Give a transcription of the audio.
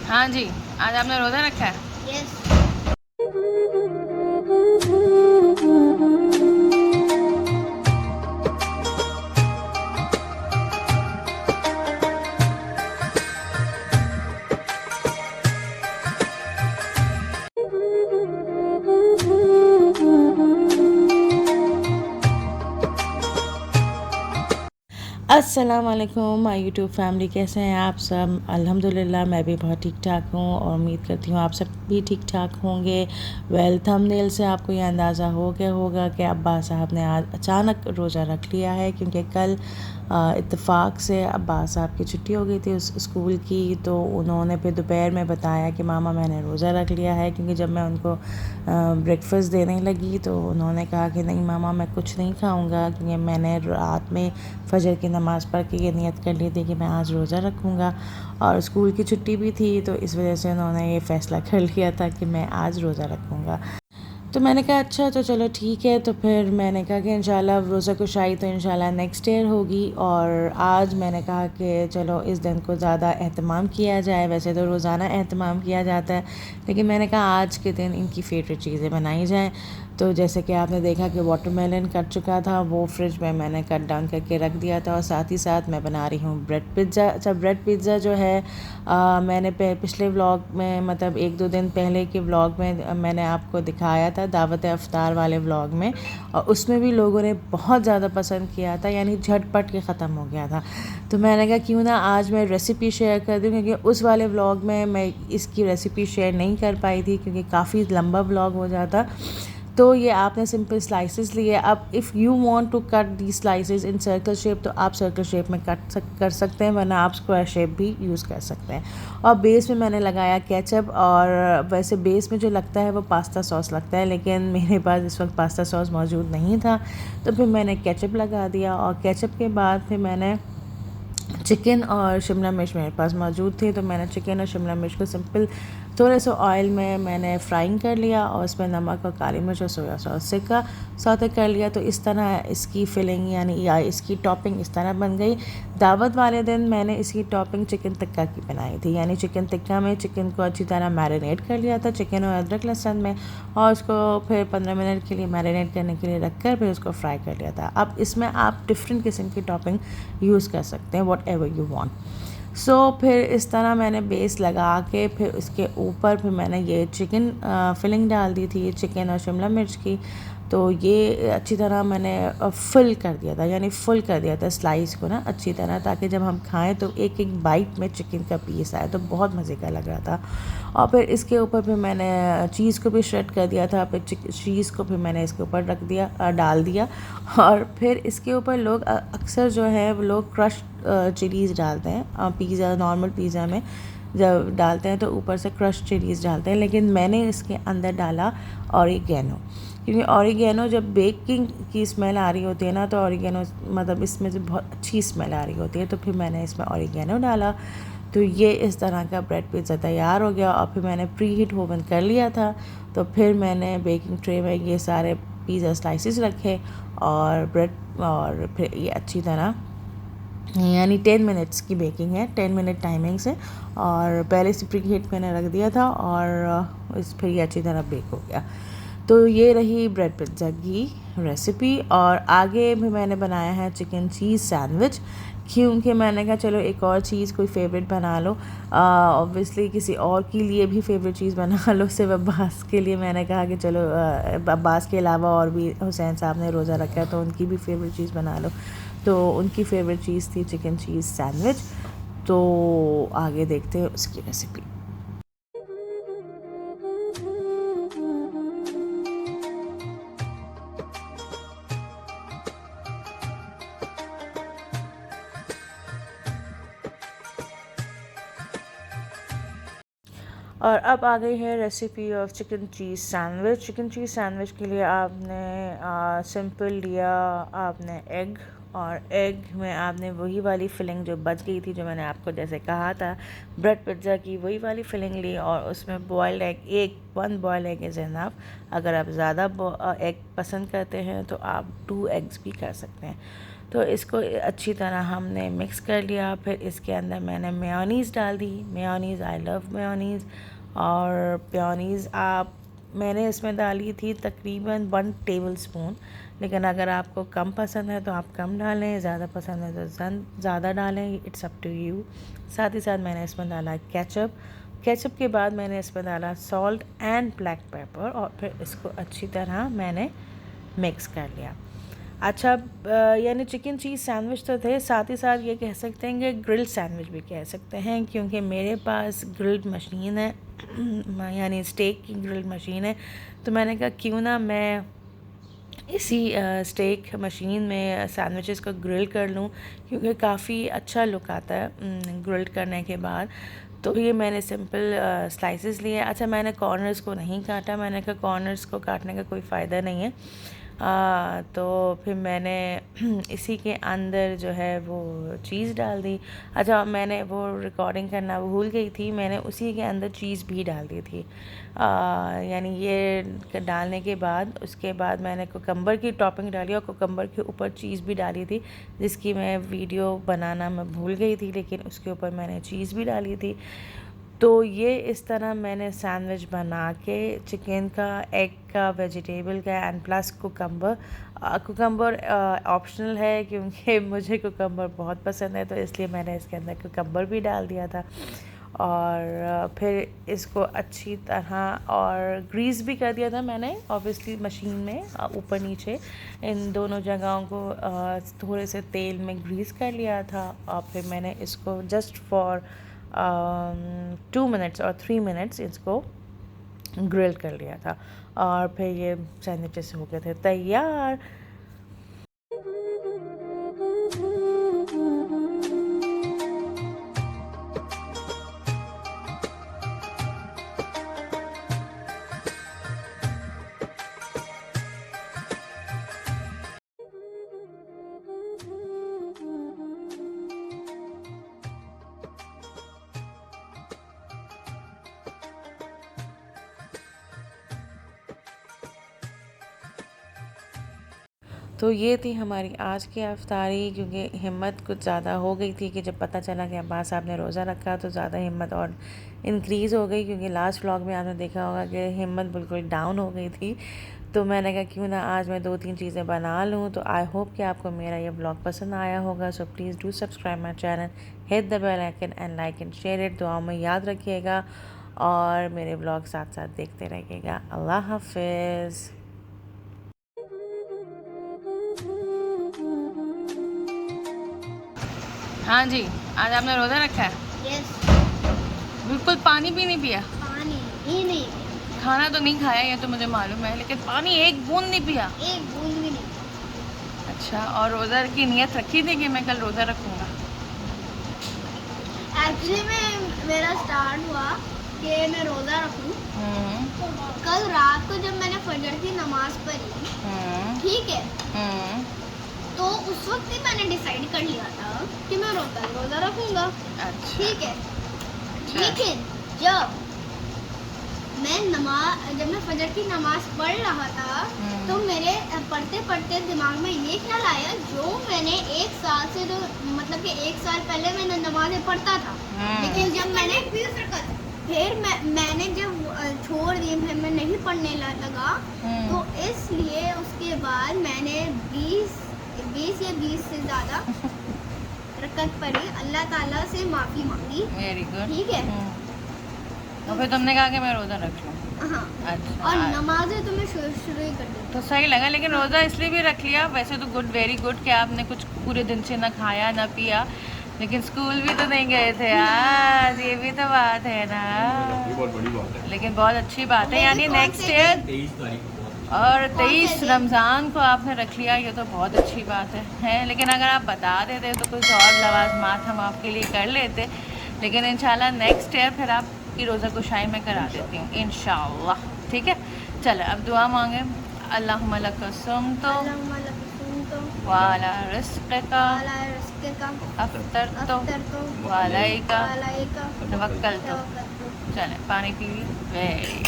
हाँ जी, आज आपने रोज़ा रखा है? यस। अस्सलाम वालेकुम माय यूट्यूब फैमिली, कैसे हैं आप सब। अल्हम्दुलिल्लाह मैं भी बहुत ठीक ठाक हूँ और उम्मीद करती हूँ आप सब भी ठीक ठाक होंगे। थंबनेल से आपको ये अंदाज़ा हो गया होगा कि अब्बास साहब ने आज अचानक रोज़ा रख लिया है, क्योंकि कल इत्तेफाक से अब्बास साहब की छुट्टी हो गई थी उस स्कूल की। तो उन्होंने फिर दोपहर में बताया कि मामा मैंने रोज़ा रख लिया है, क्योंकि जब मैं उनको ब्रेकफ़ास्ट देने लगी तो उन्होंने कहा कि नहीं मामा मैं कुछ नहीं खाऊंगा, क्योंकि मैंने रात में फ़जर की नमाज़ पढ़ के ये नियत कर ली थी कि मैं आज रोज़ा रखूँगा, और स्कूल की छुट्टी भी थी, तो इस वजह से उन्होंने ये फ़ैसला कर लिया था कि मैं आज रोज़ा रखूँगा। तो मैंने कहा अच्छा तो चलो ठीक है। तो फिर मैंने कहा कि इंशाल्लाह रोज़ा कुशाई तो इंशाल्लाह नेक्स्ट ईयर होगी, और आज मैंने कहा कि चलो इस दिन को ज़्यादा एहतमाम किया जाए। वैसे तो रोज़ाना एहतमाम किया जाता है, लेकिन मैंने कहा आज के दिन इनकी फ़ेवरेट चीज़ें बनाई जाएँ। तो जैसे कि आपने देखा कि वाटरमेलन कट चुका था, वो फ्रिज में मैंने कट डाउन करके रख दिया था, और साथ ही साथ मैं बना रही हूँ ब्रेड पिज़्ज़ा। अच्छा, ब्रेड पिज़्ज़ा जो है मैंने पिछले व्लॉग में, मतलब 1-2 दिन पहले के व्लॉग में मैंने आपको दिखाया था, दावत अफ्तार वाले व्लॉग में, और उसमें भी लोगों ने बहुत ज़्यादा पसंद किया था, यानी झटपट के ख़त्म हो गया था। तो मैंने कहा क्यों ना आज मैं रेसिपी शेयर कर दूँ, क्योंकि उस वाले व्लॉग में मैं इसकी रेसिपी शेयर नहीं कर पाई थी, क्योंकि काफ़ी लंबा व्लॉग हो जाता। तो ये आपने सिंपल स्लाइसेस लिए। अब if you want to cut the slices in circle shape तो आप सर्कल शेप में कर सकते हैं, वरना आप स्क्वायर शेप भी यूज़ कर सकते हैं। और बेस में मैंने लगाया केचप, और वैसे बेस में जो लगता है वो पास्ता सॉस लगता है, लेकिन मेरे पास इस वक्त पास्ता सॉस मौजूद नहीं था, तो फिर मैंने केचप लगा दिया। और केचप के बाद फिर मैंने चिकन और शिमला मिर्च मेरे पास मौजूद थे, तो मैंने चिकन और शिमला मिर्च को सिंपल थोड़े से ऑयल में मैंने फ्राइंग कर लिया, और उसमें नमक और काली मिर्च और सोया सॉस से का सौते कर लिया। तो इस तरह इसकी फिलिंग यानी या इसकी टॉपिंग इस तरह बन गई। दावत वाले दिन मैंने इसकी टॉपिंग चिकन टिक्का की बनाई थी, यानी चिकन टिक्का में चिकन को अच्छी तरह मैरिनेट कर लिया था, चिकन और अदरक लहसुन में, और उसको फिर 15 मिनट के लिए मैरिनेट करने के लिए रख कर फिर उसको फ्राई कर लिया था। अब इसमें आप डिफरेंट किस्म की टॉपिंग यूज़ कर सकते हैं, वॉट एवर यू वांट। फिर इस तरह मैंने बेस लगा के फिर उसके ऊपर फिर मैंने ये चिकन फिलिंग डाल दी थी, चिकन और शिमला मिर्च की। तो ये अच्छी तरह मैंने फिल कर दिया था, यानी फुल कर दिया था स्लाइस को ना अच्छी तरह, ताकि जब हम खाएं तो एक एक बाइट में चिकन का पीस आए, तो बहुत मज़े का लग रहा था। और फिर इसके ऊपर फिर मैंने चीज़ को भी श्रेड कर दिया था, फिर चीज़ को फिर मैंने इसके ऊपर रख दिया, डाल दिया। और फिर इसके ऊपर लोग अक्सर जो है वो लोग क्रश चिलीज़ डालते हैं। पिज़्ज़ा, नॉर्मल पिज़्ज़ा में जब डालते हैं तो ऊपर से क्रश चिलीज़ डालते हैं, लेकिन मैंने इसके अंदर डाला ऑरिगेनो, क्योंकि ऑरिगेनो जब बेकिंग की स्मेल आ रही होती है ना, तो ऑरिगेनो मतलब इसमें से बहुत अच्छी स्मेल आ रही होती है, तो फिर मैंने इसमें ऑरिगेनो डाला। तो ये इस तरह का ब्रेड पिज़्ज़ा तैयार हो गया। और फिर मैंने प्री हीट ओवन कर लिया था, तो फिर मैंने बेकिंग ट्रे में ये सारे पिज़्ज़ा स्लाइसेस रखे, और ब्रेड, और फिर ये अच्छी तरह, यानी 10 मिनट्स की बेकिंग है, 10 मिनट टाइमिंग से, और पहले से प्री हीट मैंने रख दिया था, और इस फिर ये अच्छी तरह बेक हो गया। तो ये रही ब्रेड पिज़्ज़ा की रेसिपी। और आगे भी मैंने बनाया है चिकन चीज़ सैंडविच, क्योंकि मैंने कहा चलो एक और चीज़ कोई फेवरेट बना लो। ऑब्वियसली किसी और के लिए भी फेवरेट चीज़ बना लो, सिर्फ अब्बास के लिए मैंने कहा कि चलो अब्बास के अलावा और भी हुसैन साहब ने रोज़ा रखा है, तो उनकी भी फेवरेट चीज़ बना लो। तो उनकी फेवरेट चीज़ थी चिकन चीज़ सैंडविच। तो आगे देखते हैं उसकी रेसिपी। और अब आ गई है recipe of chicken cheese sandwich. Chicken cheese sandwich के लिए आपने सिंपल लिया आपने एग, और एग में आपने वही वाली फिलिंग जो बच गई थी, जो मैंने आपको जैसे कहा था ब्रेड पिज़्ज़ा की, वही वाली फिलिंग ली, और उसमें बॉयल्ड एग, एक 1 बॉयल्ड एग इज़ एनफ। अगर आप ज़्यादा एग पसंद करते हैं तो आप 2 एग्स भी कर सकते हैं। तो इसको अच्छी तरह हमने मिक्स कर लिया। फिर इसके अंदर मैंने मेयोनीज़ डाल दी। Mayonnaise, I love mayonnaise. और मेयोनीज़ मैंने इसमें डाली थी तकरीबन 1 टेबलस्पून, लेकिन अगर आपको कम पसंद है तो आप कम डालें, ज़्यादा पसंद है तो ज़्यादा डालें, इट्स अप टू यू। साथ ही साथ मैंने इसमें डाला केचप के बाद मैंने इसमें डाला सॉल्ट एंड ब्लैक पेपर, और फिर इसको अच्छी तरह मैंने मिक्स कर लिया। अच्छा, यानी चिकन चीज़ सैंडविच तो थे, साथ ही साथ ये कह सकते हैं कि ग्रिल्ड सैंडविच भी कह सकते हैं, क्योंकि मेरे पास ग्रिल्ड मशीन है यानी स्टेक की ग्रिल्ड मशीन है। तो मैंने कहा क्यों ना मैं इसी स्टेक मशीन में सैंडविचेस को ग्रिल कर लूँ, क्योंकि काफ़ी अच्छा लुक आता है ग्रिल्ड करने के बाद। तो ये मैंने सिंपल स्लाइसेस लिए। अच्छा, मैंने कॉर्नर्स को नहीं काटा, मैंने कहा कॉर्नर्स को काटने का कोई फ़ायदा नहीं है। तो फिर मैंने इसी के अंदर जो है वो चीज़ डाल दी। अच्छा, मैंने वो रिकॉर्डिंग करना भूल गई थी, मैंने उसी के अंदर चीज़ भी डाल दी थी। यानी ये डालने के बाद उसके बाद मैंने कुकम्बर की टॉपिंग डाली और कुकम्बर के ऊपर चीज़ भी डाली थी, जिसकी मैं वीडियो बनाना मैं भूल गई थी, लेकिन उसके ऊपर मैंने चीज़ भी डाली थी। तो ये इस तरह मैंने सैंडविच बना के चिकन का, एग का, वेजिटेबल का एंड प्लस कुकम्बर ऑप्शनल है, क्योंकि मुझे कुकम्बर बहुत पसंद है, तो इसलिए मैंने इसके अंदर कुकम्बर भी डाल दिया था। और फिर इसको अच्छी तरह और ग्रीस भी कर दिया था मैंने, ऑब्वियसली मशीन में ऊपर नीचे इन दोनों जगहों को थोड़े से तेल में ग्रीस कर लिया था। और फिर मैंने इसको जस्ट फॉर 2 मिनट्स और 3 मिनट्स इसको ग्रिल कर लिया था, और फिर ये सैंडविचेस हो गए थे तैयार। तो ये थी हमारी आज की अफ्तारी, क्योंकि हिम्मत कुछ ज़्यादा हो गई थी कि जब पता चला कि अब्बास साहब ने रोज़ा रखा तो ज़्यादा हिम्मत और इंक्रीज़ हो गई, क्योंकि लास्ट व्लॉग में आपने देखा होगा कि हिम्मत बिल्कुल डाउन हो गई थी। तो मैंने कहा क्यों ना आज मैं 2-3 चीज़ें बना लूँ। तो आई होप कि आपको मेरा ये व्लॉग पसंद आया होगा। So please do subscribe my channel, hit the bell icon and like and share it. दुआ में याद रखिएगा और मेरे व्लॉग साथ साथ देखते रहिएगा। अल्लाह हाफिज़। हाँ जी, आज आपने रोज़ा रखा है? यस। बिल्कुल पानी भी नहीं पिया? पानी ही नहीं, खाना तो नहीं खाया, ये तो मुझे मालूम है, लेकिन पानी एक बूंद नहीं पिया? एक बूंद भी नहीं। अच्छा, और रोज़ा की नियत रखी थी कि मैं कल रोज़ा रखूँगा? एक्चुअली में मेरा स्टार्ट हुआ कि मैं रोज़ा रखूँ। कल रात को जब मैंने फजर की नमाज पढ़ी, ठीक है, तो उस वक्त ही मैंने डिसाइड कर लिया था कि मैं रोज़ा रखूँगा। अच्छा। ठीक है, लेकिन जब मैं फजर की नमाज पढ़ रहा था, तो मेरे पढ़ते पढ़ते दिमाग में ये ख्याल आया, जो मैंने 1 साल से जो मतलब कि 1 साल पहले मैंने नमाज़ें पढ़ता था, लेकिन जब मैंने फिर मैंने जब छोड़ दी, फिर मैं नहीं पढ़ने लगा, तो इसलिए उसके बाद मैंने 20 या 20 से ज़्यादा रकत पढ़ी, अल्लाह ताला से माफ़ी मांगी। Very good. ठीक है। तो फिर तुमने कहा कि मैं रोज़ा रख लूँ? हाँ। अच्छा। और नमाज़ें तो मैं शुरू ही कर दी। तो सही लगा, लेकिन रोज़ा इसलिए भी रख लिया, वैसे तो गुड, वेरी गुड कि आपने कुछ पूरे दिन से ना खाया ना पिया, लेकिन स्कूल भी तो नहीं गए थे आज, ये भी तो बात है ना। बहुत बड़ी बात है, लेकिन बहुत अच्छी बात है, यानी नेक्स्ट ईयर 23 तारीख को और 23 रमज़ान को आपने रख लिया, ये तो बहुत अच्छी बात है। लेकिन अगर आप बता देते तो कुछ और लवाज़मात हम आपके लिए कर लेते, लेकिन इंशाल्लाह नेक्स्ट ईयर फिर आपकी रोज़ा कुशाई में करा देती हूँ इंशाल्लाह। ठीक है, चलो अब दुआ मांगे। अल्लाहुम्मा लका सुम्तु वाला रिज़्क़का अफ़्तरतु व अलैका तवक्कलतु। चलें, पानी पी ली। वेरी